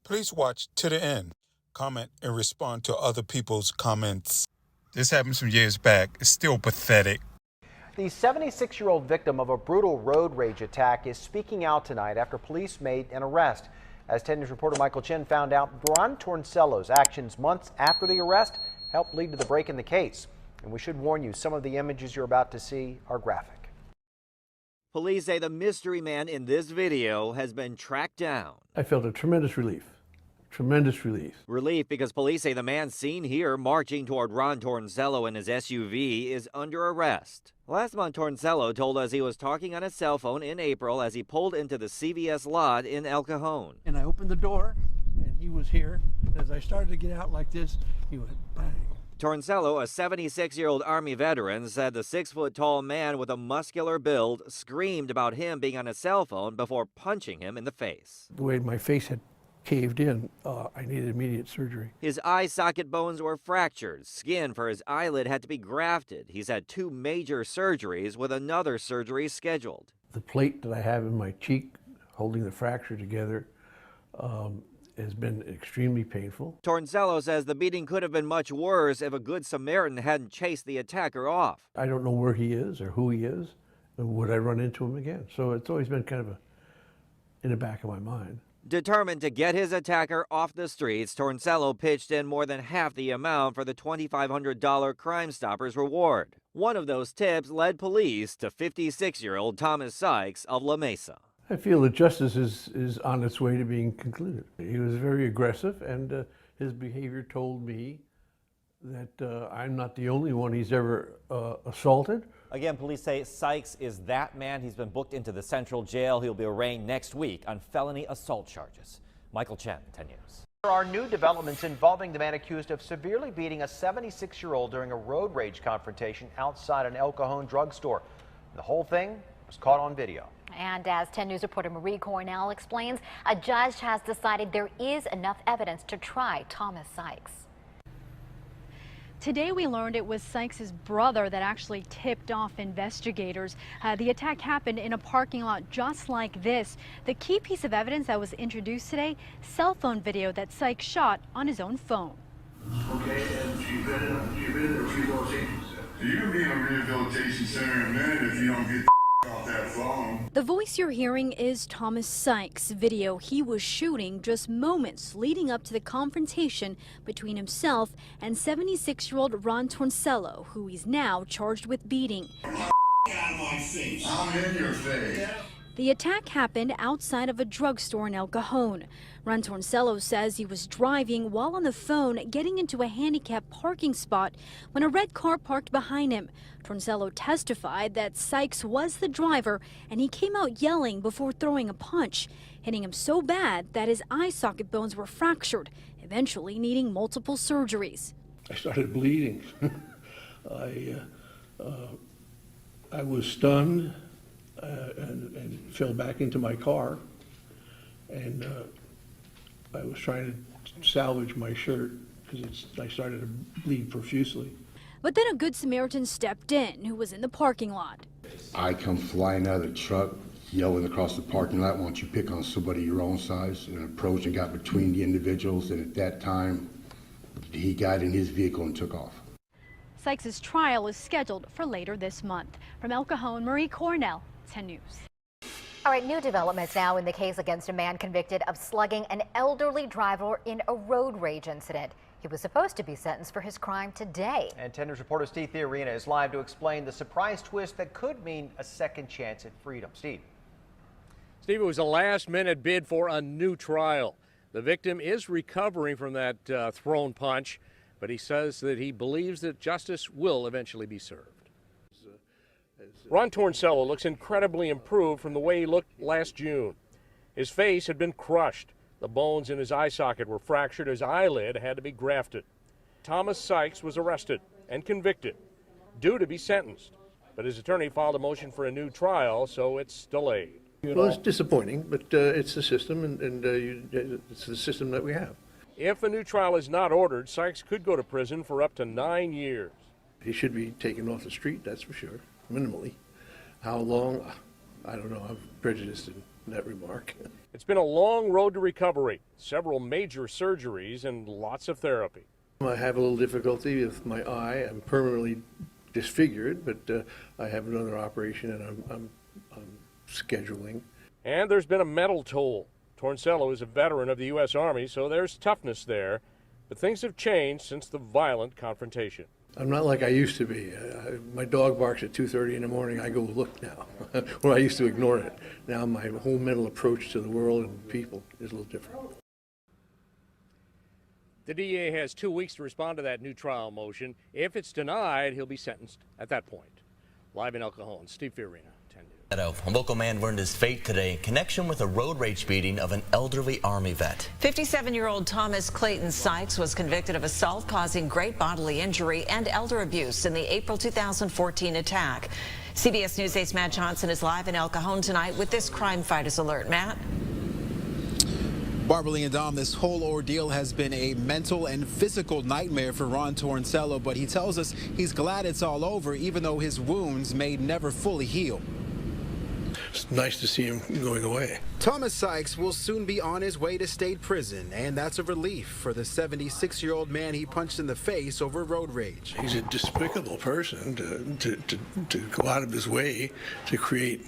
Please watch to the end. Comment and respond to other people's comments. This happened some years back. It's still pathetic. The 76-year-old victim of a brutal road rage attack is speaking out tonight after police made an arrest. As 10 News reporter Michael Chen found out, Ron Tornocello's actions months after the arrest helped lead to the break in the case. And we should warn you, some of the images you're about to see are graphic. Police say the mystery man in this video has been tracked down. I felt a tremendous relief. Tremendous relief. Relief because police say the man seen here marching toward Ron Tornocello in his SUV is under arrest. Last month, Tornocello told us he was talking on his cell phone in April as he pulled into the CVS lot in El Cajon. And I opened the door, and he was here. As I started to get out like this, he went bang. Tornocello, a 76-year-old Army veteran, said the 6-foot-tall man with a muscular build screamed about him being on a cell phone before punching him in the face. The way my face had caved in, I needed immediate surgery. His eye socket bones were fractured. Skin for his eyelid had to be grafted. He's had 2 major surgeries with another surgery scheduled. The plate that I have in my cheek holding the fracture together has been extremely painful. Tornocello says the beating could have been much worse if a good Samaritan hadn't chased the attacker off. I don't know where he is or who he is, and would I run into him again? So it's always been kind of in the back of my mind. Determined to get his attacker off the streets, Tornocello pitched in more than half the amount for the $2,500 Crime Stoppers reward. One of those tips led police to 56-year-old Thomas Sikes of La Mesa. I feel that justice is on its way to being concluded. He was very aggressive, and his behavior told me that I'm not the only one he's ever assaulted. Again, police say Sikes is that man. He's been booked into the Central Jail. He'll be arraigned next week on felony assault charges. Michael Chen, 10 News. There are new developments involving the man accused of severely beating a 76-year-old during a road rage confrontation outside an El Cajon drugstore. The whole thing was caught on video. And as 10 News reporter Marie Cornell explains, a judge has decided there is enough evidence to try Thomas Sikes. Today we learned it was Sikes' brother that actually tipped off investigators. The attack happened in a parking lot just like this. The key piece of evidence that was introduced today, cell phone video that Sikes shot on his own phone. Okay, and she's been in a rehabilitation center. You can be in a rehabilitation center in a minute if you don't get off that phone. The voice you're hearing is Thomas Sikes' video he was shooting just moments leading up to the confrontation between himself and 76-year-old Ron Tornocello, who he's now charged with beating. Out of my face. I'm in your face. Yeah. The attack happened outside of a drugstore in El Cajon. Ron Tornocello says he was driving while on the phone getting into a handicapped parking spot when a red car parked behind him. Tornocello testified that Sikes was the driver and he came out yelling before throwing a punch, hitting him so bad that his eye socket bones were fractured, eventually needing multiple surgeries. I started bleeding. I was stunned. And fell back into my car, and I was trying to salvage my shirt because I started to bleed profusely. But then a Good Samaritan stepped in who was in the parking lot. I come flying out of the truck, yelling across the parking lot, "Why don't you pick on somebody your own size?" and approached and got between the individuals, and at that time he got in his vehicle and took off. Sikes' trial is scheduled for later this month. From El Cajon, Marie Cornell, 10 News. All right, new developments now in the case against a man convicted of slugging an elderly driver in a road rage incident. He was supposed to be sentenced for his crime today. And 10 News reporter Steve Theorina is live to explain the surprise twist that could mean a second chance at freedom. Steve, it was a last-minute bid for a new trial. The victim is recovering from that thrown punch, but he says that he believes that justice will eventually be served. Ron Tornocello looks incredibly improved from the way he looked last June. His face had been crushed. The bones in his eye socket were fractured. His eyelid had to be grafted. Thomas Sikes was arrested and convicted, due to be sentenced. But his attorney filed a motion for a new trial, so it's delayed. Well, it's disappointing, but it's the system, and it's the system that we have. If a new trial is not ordered, Sikes could go to prison for up to 9 years. He should be taken off the street, that's for sure, minimally. How long? I don't know. I'm prejudiced that remark. It's been a long road to recovery, several major surgeries and lots of therapy. I have a little difficulty with my eye. I'm permanently disfigured, but I have another operation and I'm scheduling. And there's been a mental toll. Tornocello is a veteran of the U.S. Army, so there's toughness there. But things have changed since the violent confrontation. I'm not like I used to be. My dog barks at 2:30 in the morning. I go look now, where I used to ignore it. Now my whole mental approach to the world and people is a little different. The DA has 2 weeks to respond to that new trial motion. If it's denied, he'll be sentenced at that point. Live in El Cajon, Steve Fiorina, 10 News. A local man learned his fate today in connection with a road rage beating of an elderly Army vet. 57-year-old Thomas Clayton Sikes was convicted of assault causing great bodily injury and elder abuse in the April 2014 attack. CBS News 8's Matt Johnson is live in El Cajon tonight with this Crime Fighters Alert. Matt? Barbara Lee and Dom, this whole ordeal has been a mental and physical nightmare for Ron Tornocello, but he tells us he's glad it's all over, even though his wounds may never fully heal. It's nice to see him going away. Thomas Sikes will soon be on his way to state prison, and that's a relief for the 76-year-old man he punched in the face over road rage. He's a despicable person to go out of his way to create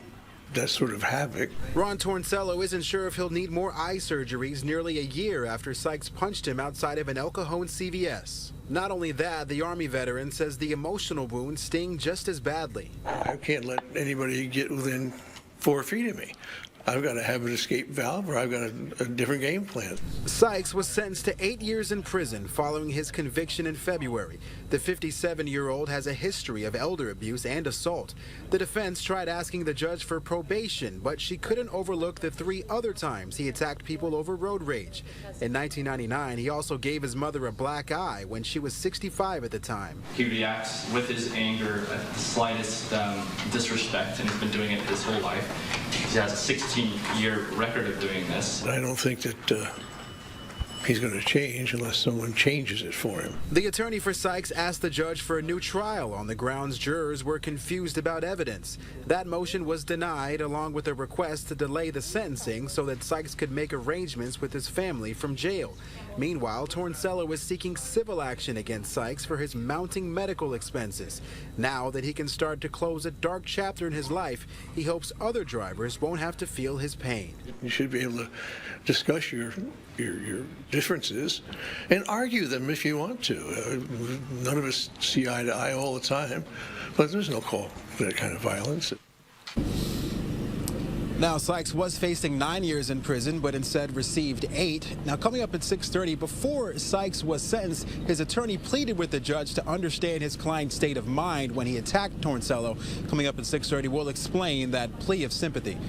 that sort of havoc. Ron Tornocello isn't sure if he'll need more eye surgeries nearly a year after Sikes punched him outside of an El Cajon CVS. Not only that, the Army veteran says the emotional wounds sting just as badly. I can't let anybody get within 4 feet of me. I've got to have an escape valve, or I've got a different game plan. Sikes was sentenced to 8 years in prison following his conviction in February. The 57-year-old has a history of elder abuse and assault. The defense tried asking the judge for probation, but she couldn't overlook the 3 other times he attacked people over road rage. In 1999, he also gave his mother a black eye when she was 65 at the time. He reacts with his anger at the slightest disrespect, and he's been doing it his whole life. He has a 16-year record of doing this. I don't think that he's going to change unless someone changes it for him. The attorney for Sikes asked the judge for a new trial on the grounds jurors were confused about evidence. That motion was denied, along with a request to delay the sentencing so that Sikes could make arrangements with his family from jail. Meanwhile, Tornocello is seeking civil action against Sikes for his mounting medical expenses. Now that he can start to close a dark chapter in his life, he hopes other drivers won't have to feel his pain. You should be able to discuss your differences and argue them if you want to. None of us see eye to eye all the time, but there's no call for that kind of violence. Now, Sikes was facing 9 years in prison, but instead received 8. Now, coming up at 6:30, before Sikes was sentenced, his attorney pleaded with the judge to understand his client's state of mind when he attacked Tornocello. Coming up at 6:30, we'll explain that plea of sympathy.